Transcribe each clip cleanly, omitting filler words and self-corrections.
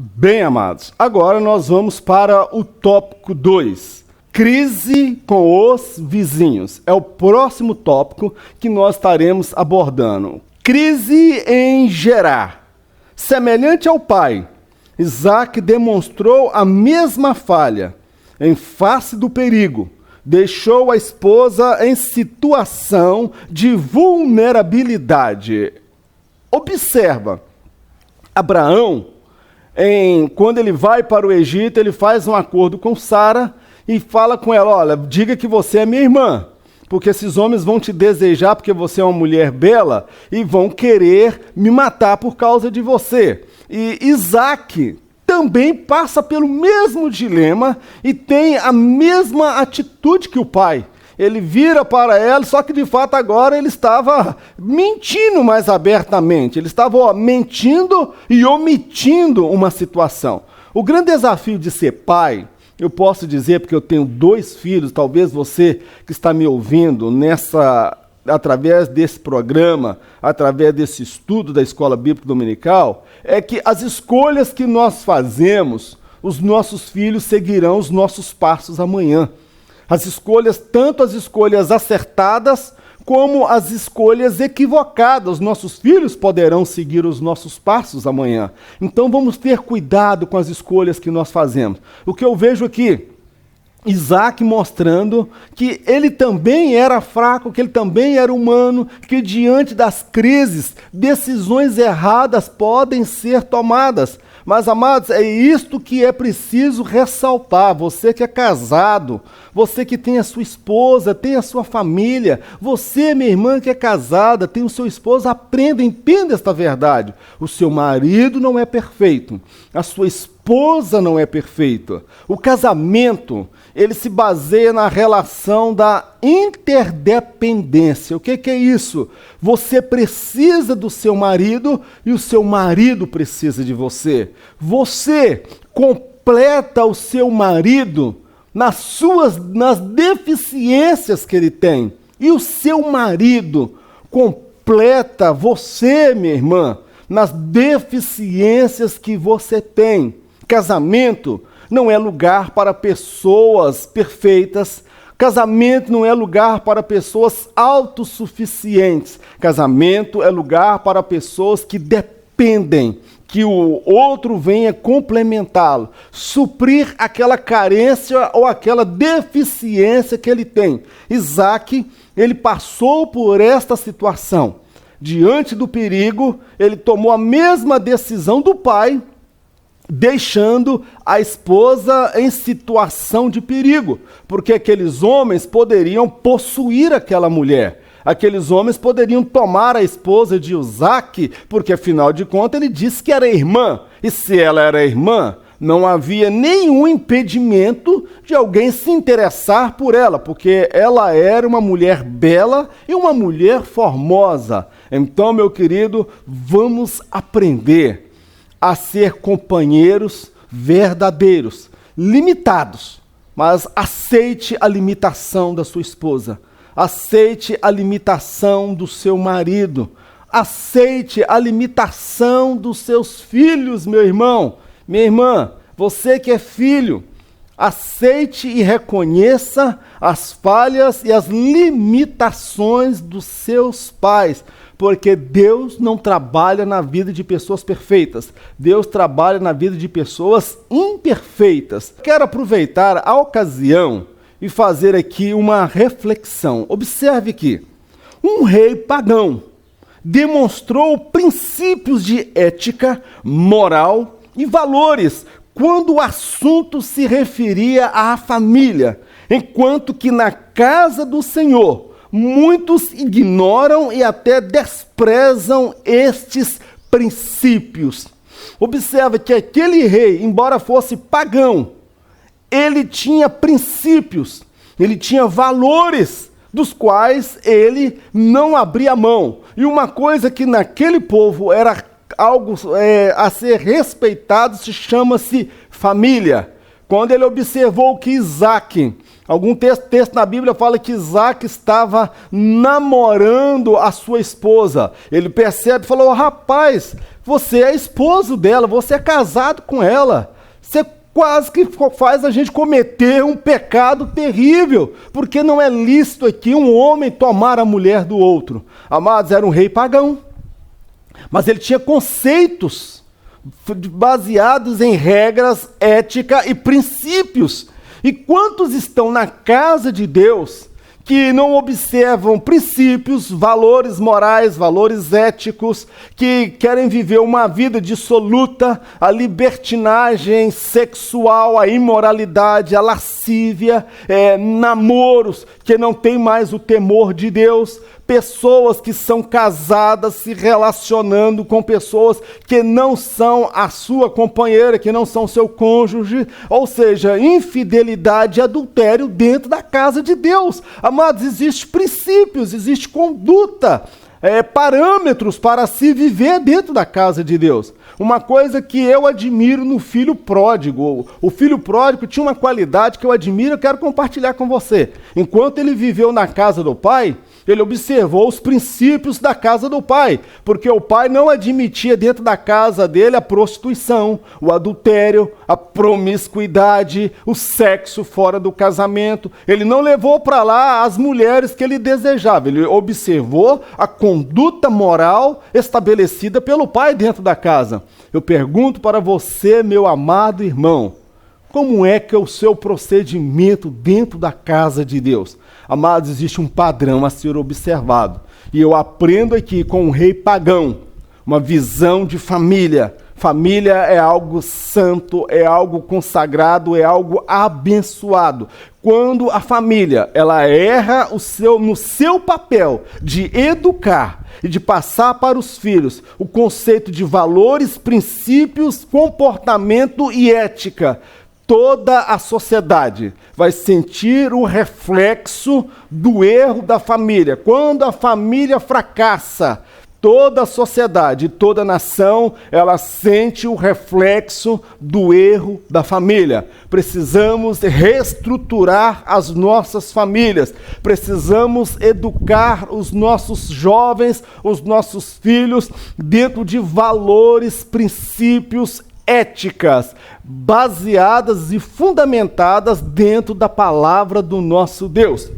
Bem, amados, agora nós vamos para o tópico 2. Crise com os vizinhos. É o próximo tópico que nós estaremos abordando. Crise em Gerar. Semelhante ao pai, Isaac demonstrou a mesma falha em face do perigo. Deixou a esposa em situação de vulnerabilidade. Observa, Abraão, quando ele vai para o Egito, ele faz um acordo com Sara e fala com ela, olha, diga que você é minha irmã, porque esses homens vão te desejar porque você é uma mulher bela e vão querer me matar por causa de você. E Isaac também passa pelo mesmo dilema e tem a mesma atitude que o pai. Ele vira para ela, só que de fato agora ele estava mentindo mais abertamente. Ele estava mentindo e omitindo uma situação. O grande desafio de ser pai, eu posso dizer, porque eu tenho 2 filhos, talvez você que está me ouvindo através desse programa, através desse estudo da Escola Bíblica Dominical, é que as escolhas que nós fazemos, os nossos filhos seguirão os nossos passos amanhã. As escolhas, tanto as escolhas acertadas, como as escolhas equivocadas. Os nossos filhos poderão seguir os nossos passos amanhã. Então vamos ter cuidado com as escolhas que nós fazemos. O que eu vejo aqui, Isaac mostrando que ele também era fraco, que ele também era humano, que diante das crises, decisões erradas podem ser tomadas. Mas, amados, é isto que é preciso ressaltar. Você que é casado, você que tem a sua esposa, tem a sua família, você, minha irmã, que é casada, tem o seu esposo, aprenda, entenda esta verdade. O seu marido não é perfeito, a sua esposa não é perfeita. O casamento, ele se baseia na relação da interdependência. O que é isso? Você precisa do seu marido e o seu marido precisa de você. Você completa o seu marido nas deficiências que ele tem. E o seu marido completa você, minha irmã, nas deficiências que você tem. Casamento não é lugar para pessoas perfeitas. Casamento não é lugar para pessoas autossuficientes. Casamento é lugar para pessoas que dependem que o outro venha complementá-lo, suprir aquela carência ou aquela deficiência que ele tem. Isaac, ele passou por esta situação. Diante do perigo, ele tomou a mesma decisão do pai, deixando a esposa em situação de perigo, porque aqueles homens poderiam possuir aquela mulher. Aqueles homens poderiam tomar a esposa de Isaac, porque afinal de contas ele disse que era irmã, e se ela era irmã, não havia nenhum impedimento de alguém se interessar por ela, porque ela era uma mulher bela e uma mulher formosa. Então, meu querido, vamos aprender a ser companheiros verdadeiros, limitados, mas aceite a limitação da sua esposa, aceite a limitação do seu marido, aceite a limitação dos seus filhos, meu irmão, minha irmã, você que é filho, aceite e reconheça as falhas e as limitações dos seus pais, porque Deus não trabalha na vida de pessoas perfeitas. Deus trabalha na vida de pessoas imperfeitas. Quero aproveitar a ocasião e fazer aqui uma reflexão. Observe que um rei pagão demonstrou princípios de ética, moral e valores quando o assunto se referia à família, enquanto que na casa do Senhor muitos ignoram e até desprezam estes princípios. Observe que aquele rei, embora fosse pagão, ele tinha princípios, ele tinha valores dos quais ele não abria mão. E uma coisa que naquele povo era algo a ser respeitado, chama-se família. Quando ele observou que Isaac Algum texto na Bíblia fala que Isaac estava namorando a sua esposa. Ele percebe e falou: rapaz, você é esposo dela, você é casado com ela. Você quase que faz a gente cometer um pecado terrível, porque não é lícito aqui um homem tomar a mulher do outro. Amados, era um rei pagão, mas ele tinha conceitos baseados em regras, ética e princípios. E quantos estão na casa de Deus que não observam princípios, valores morais, valores éticos, que querem viver uma vida dissoluta, a libertinagem sexual, a imoralidade, a lascívia, namoros que não têm mais o temor de Deus, pessoas que são casadas se relacionando com pessoas que não são a sua companheira, que não são seu cônjuge, ou seja, infidelidade e adultério dentro da casa de Deus. Amados, existem princípios, existe conduta, parâmetros para se viver dentro da casa de Deus. Uma coisa que eu admiro no filho pródigo, o filho pródigo tinha uma qualidade que eu admiro, eu quero compartilhar com você. Enquanto ele viveu na casa do pai, ele observou os princípios da casa do pai, porque o pai não admitia dentro da casa dele a prostituição, o adultério, a promiscuidade, o sexo fora do casamento. Ele não levou para lá as mulheres que ele desejava, ele observou a conduta moral estabelecida pelo pai dentro da casa. Eu pergunto para você, meu amado irmão, como é que é o seu procedimento dentro da casa de Deus? Amados, existe um padrão a ser observado. E eu aprendo aqui com um rei pagão, uma visão de família. Família é algo santo, é algo consagrado, é algo abençoado. Quando a família ela erra no seu papel de educar e de passar para os filhos o conceito de valores, princípios, comportamento e ética, toda a sociedade vai sentir o reflexo do erro da família. Quando a família fracassa, toda a sociedade, toda a nação, ela sente o reflexo do erro da família. Precisamos reestruturar as nossas famílias. Precisamos educar os nossos jovens, os nossos filhos, dentro de valores, princípios, éticas, baseadas e fundamentadas dentro da palavra do nosso Deus.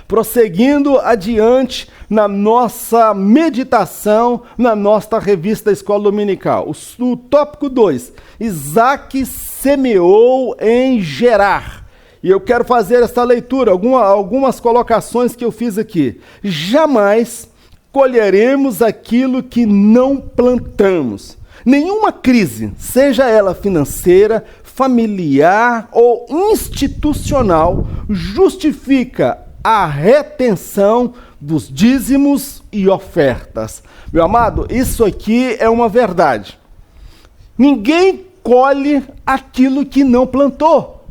Prosseguindo adiante na nossa meditação, na nossa revista Escola Dominical. O tópico 2, Isaac semeou em Gerar. E eu quero fazer essa leitura, algumas colocações que eu fiz aqui. Jamais colheremos aquilo que não plantamos. Nenhuma crise, seja ela financeira, familiar ou institucional, justifica a retenção dos dízimos e ofertas. Meu amado, isso aqui é uma verdade. Ninguém colhe aquilo que não plantou.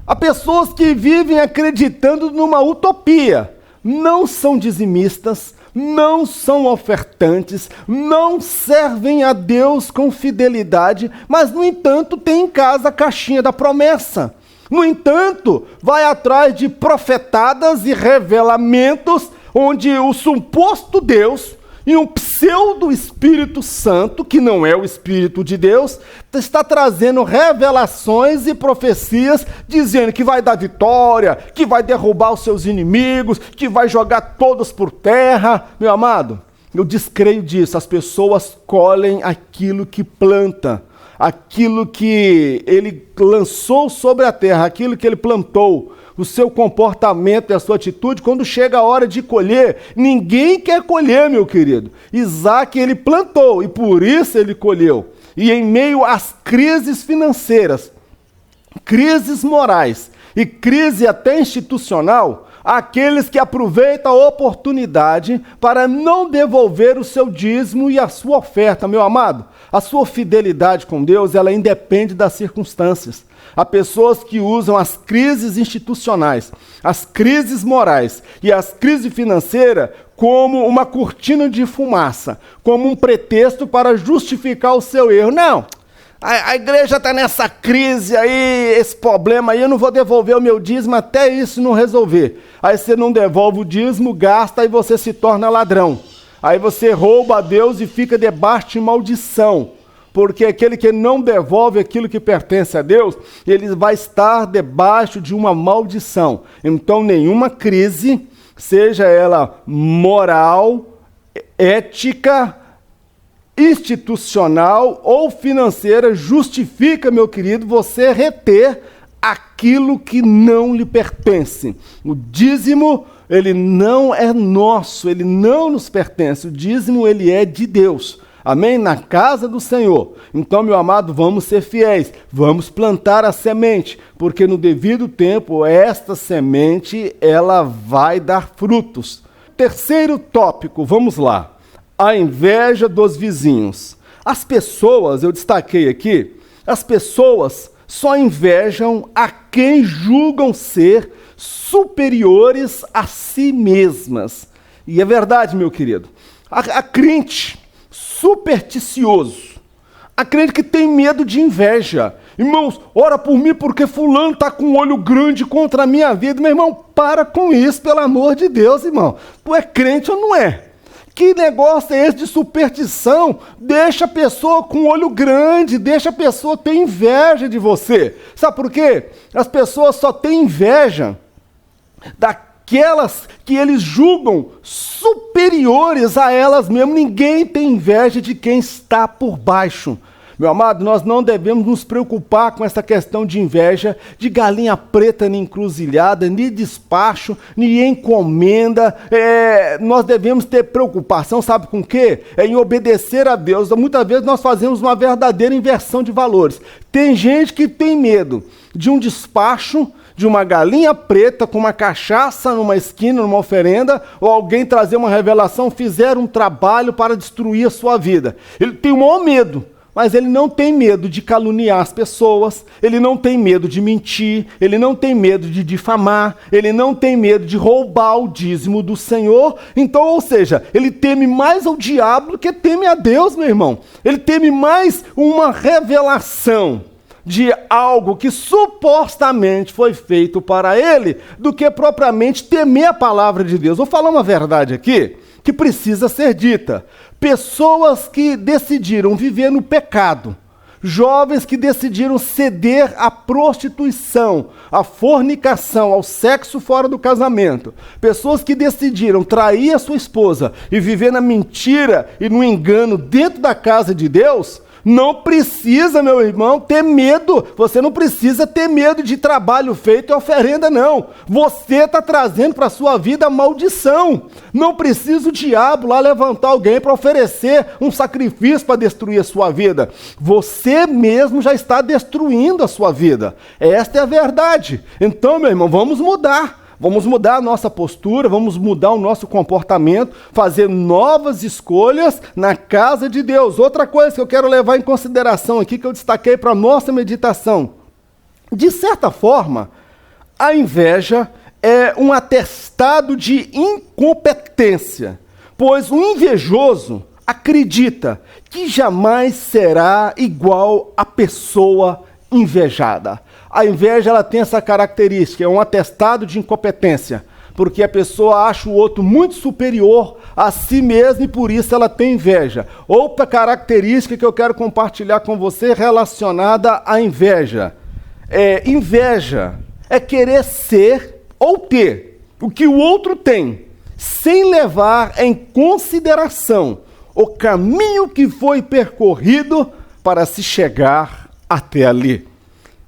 Há pessoas que vivem acreditando numa utopia. Não são dizimistas, não são ofertantes, não servem a Deus com fidelidade, mas, no entanto, tem em casa a caixinha da promessa. No entanto, vai atrás de profetadas e revelamentos, onde o suposto Deus e um pseudo-Espírito Santo, que não é o Espírito de Deus, está trazendo revelações e profecias, dizendo que vai dar vitória, que vai derrubar os seus inimigos, que vai jogar todos por terra. Meu amado, eu descreio disso. As pessoas colhem aquilo que planta, aquilo que ele lançou sobre a terra, aquilo que ele plantou. O seu comportamento e a sua atitude, quando chega a hora de colher, ninguém quer colher, meu querido. Isaac, ele plantou e por isso ele colheu. E em meio às crises financeiras, crises morais e crise até institucional, aqueles que aproveitam a oportunidade para não devolver o seu dízimo e a sua oferta, meu amado. A sua fidelidade com Deus, ela independe das circunstâncias. Há pessoas que usam as crises institucionais, as crises morais e as crises financeiras como uma cortina de fumaça, como um pretexto para justificar o seu erro. Não, A igreja está nessa crise aí, esse problema aí, eu não vou devolver o meu dízimo até isso não resolver. Aí você não devolve o dízimo, gasta e você se torna ladrão. Aí você rouba a Deus e fica debaixo de maldição. Porque aquele que não devolve aquilo que pertence a Deus, ele vai estar debaixo de uma maldição. Então nenhuma crise, seja ela moral, ética, institucional ou financeira, justifica, meu querido, você reter aquilo que não lhe pertence. O dízimo, ele não é nosso, ele não nos pertence. O dízimo, ele é de Deus. Amém? Na casa do Senhor. Então, meu amado, vamos ser fiéis, vamos plantar a semente, porque no devido tempo, esta semente, ela vai dar frutos. Terceiro tópico, vamos lá. A inveja dos vizinhos. As pessoas, eu destaquei aqui, as pessoas só invejam a quem julgam ser superiores a si mesmas. E é verdade, meu querido. A crente supersticioso, a crente que tem medo de inveja. Irmãos, ora por mim porque fulano está com um olho grande contra a minha vida. Meu irmão, para com isso, pelo amor de Deus, irmão. Tu é crente ou não é? Que negócio é esse de superstição? Deixa a pessoa com olho grande, deixa a pessoa ter inveja de você. Sabe por quê? As pessoas só têm inveja daquelas que eles julgam superiores a elas mesmas. Ninguém tem inveja de quem está por baixo. Meu amado, nós não devemos nos preocupar com essa questão de inveja, de galinha preta nem encruzilhada, nem despacho, nem encomenda. Nós devemos ter preocupação, sabe com o quê? Em obedecer a Deus. Muitas vezes nós fazemos uma verdadeira inversão de valores. Tem gente que tem medo de um despacho, de uma galinha preta com uma cachaça numa esquina, numa oferenda, ou alguém trazer uma revelação, fizer um trabalho para destruir a sua vida. Ele tem o maior medo. Mas ele não tem medo de caluniar as pessoas, ele não tem medo de mentir, ele não tem medo de difamar, ele não tem medo de roubar o dízimo do Senhor. Então, ou seja, ele teme mais ao diabo do que teme a Deus, meu irmão. Ele teme mais uma revelação de algo que supostamente foi feito para ele, do que propriamente temer a palavra de Deus. Vou falar uma verdade aqui, que precisa ser dita. Pessoas que decidiram viver no pecado, jovens que decidiram ceder à prostituição, à fornicação, ao sexo fora do casamento, pessoas que decidiram trair a sua esposa e viver na mentira e no engano dentro da casa de Deus, não precisa, meu irmão, ter medo. Você não precisa ter medo de trabalho feito e oferenda, não. Você está trazendo para a sua vida maldição. Não precisa o diabo lá levantar alguém para oferecer um sacrifício para destruir a sua vida. Você mesmo já está destruindo a sua vida. Esta é a verdade. Então, meu irmão, vamos mudar. Vamos mudar a nossa postura, vamos mudar o nosso comportamento, fazer novas escolhas na casa de Deus. Outra coisa que eu quero levar em consideração aqui, que eu destaquei para a nossa meditação. De certa forma, a inveja é um atestado de incompetência, pois o invejoso acredita que jamais será igual à pessoa invejada. A inveja, ela tem essa característica, é um atestado de incompetência, porque a pessoa acha o outro muito superior a si mesma e por isso ela tem inveja. Outra característica que eu quero compartilhar com você relacionada à inveja. Inveja é querer ser ou ter o que o outro tem, sem levar em consideração o caminho que foi percorrido para se chegar até ali.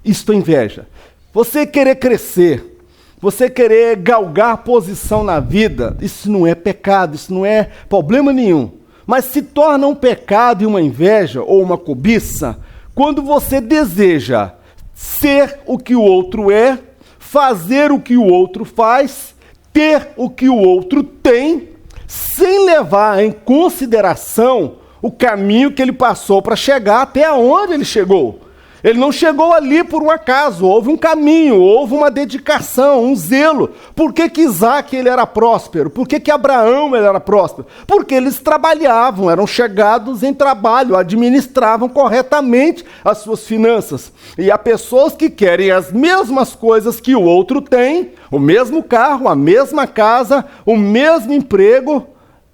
Isto é inveja. Você querer crescer, você querer galgar posição na vida, isso não é pecado, isso não é problema nenhum. Mas se torna um pecado e uma inveja ou uma cobiça quando você deseja ser o que o outro é, fazer o que o outro faz, ter o que o outro tem, sem levar em consideração o caminho que ele passou para chegar até onde ele chegou. Ele não chegou ali por um acaso, houve um caminho, houve uma dedicação, um zelo. Por que que Isaac ele era próspero? Por que que Abraão ele era próspero? Porque eles trabalhavam, eram chegados em trabalho, administravam corretamente as suas finanças. E há pessoas que querem as mesmas coisas que o outro tem, o mesmo carro, a mesma casa, o mesmo emprego,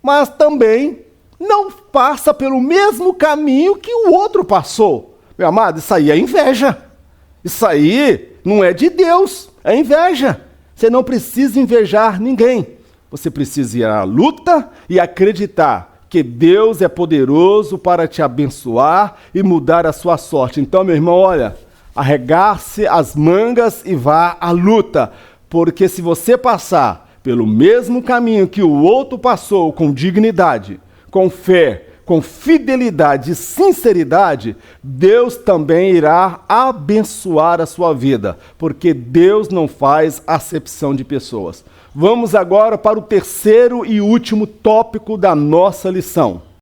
mas também não passa pelo mesmo caminho que o outro passou. Meu amado, isso aí é inveja. Isso aí não é de Deus, é inveja. Você não precisa invejar ninguém. Você precisa ir à luta e acreditar que Deus é poderoso para te abençoar e mudar a sua sorte. Então, meu irmão, olha, arregace as mangas e vá à luta. Porque se você passar pelo mesmo caminho que o outro passou, com dignidade, com fé, com fidelidade e sinceridade, Deus também irá abençoar a sua vida, porque Deus não faz acepção de pessoas. Vamos agora para o terceiro e último tópico da nossa lição.